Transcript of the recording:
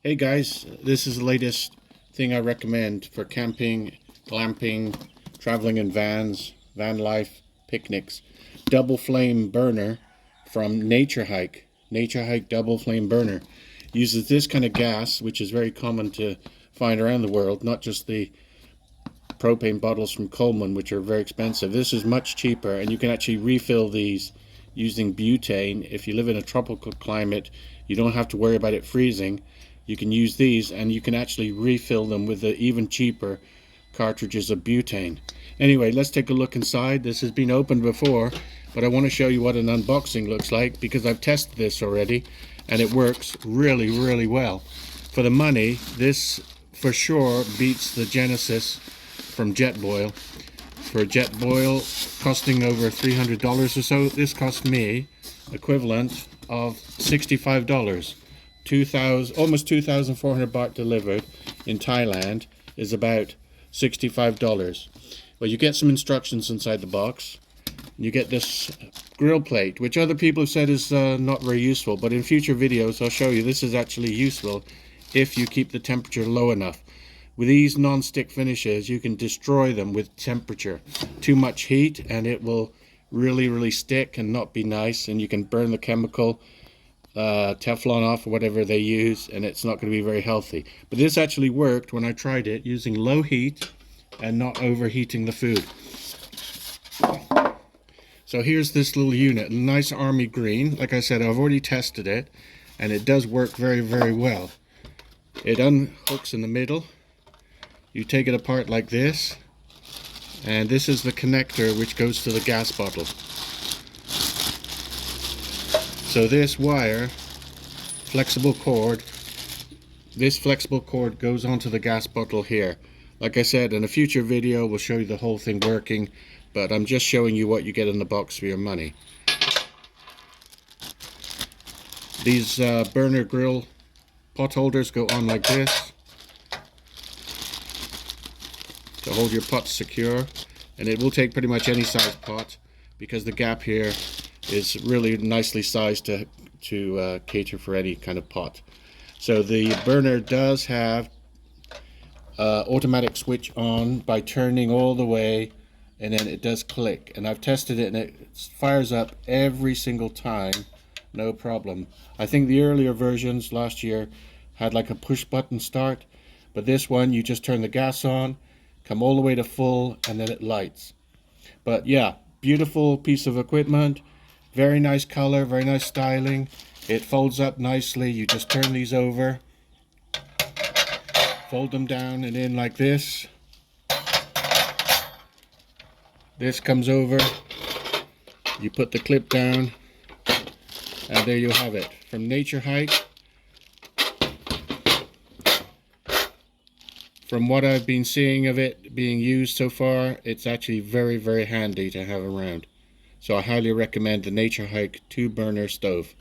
Hey guys, this is the latest thing I recommend for camping, glamping, traveling in vans, van life, picnics. Double flame burner from Naturehike. Naturehike double flame burner uses this kind of gas, which is very common to find around the world, not just the propane bottles from Coleman, which are very expensive. This is much cheaper, and you can actually refill these using butane. If you live in a tropical climate, you don't have to worry about it freezing. You can use these, and you can actually refill them with the even cheaper cartridges of butane. Anyway, let's take a look inside. This has been opened before, but I want to show you what an unboxing looks like because I've tested this already, and it works really well. For the money, this for sure beats the Genesis from Jetboil. For Jetboil costing over $300 or so, this cost me equivalent of $65. Almost 2,400 baht delivered in Thailand is about $65. Well, you get some instructions inside the box. You get this grill plate, which other people have said is not very useful, but in future videos I'll show you this is actually useful if you keep the temperature low enough. With these non-stick finishes, you can destroy them with temperature. Too much heat and it will really stick and not be nice, and you can burn the chemical Teflon off or whatever they use, and it's not going to be very healthy. But this actually worked when I tried it using low heat and not overheating the food. So here's this little unit, nice army green. Like I said, I've already tested it and it does work very well. It unhooks in the middle. You take it apart like this, and this is the connector which goes to the gas bottle. So this wire, flexible cord, this flexible cord goes onto the gas bottle here. Like I said, in a future video we'll show you the whole thing working, but I'm just showing you what you get in the box for your money. These burner grill pot holders go on like this to hold your pot secure, and it will take pretty much any size pot because the gap here is really nicely sized to cater for any kind of pot. So the burner does have automatic switch on by turning all the way, and then it does click, and I've tested it and it fires up every single time, no problem. I think the earlier versions last year had like a push button start, but this one you just turn the gas on, come all the way to full, and then it lights. But yeah, beautiful piece of equipment, very nice color, very nice styling. It folds up nicely. You just turn these over, fold them down and in like this. This comes over, you put the clip down, and there you have it. From Naturehike. From what I've been seeing of it being used so far, it's actually very handy to have around. So I highly recommend the Naturehike 2-burner stove.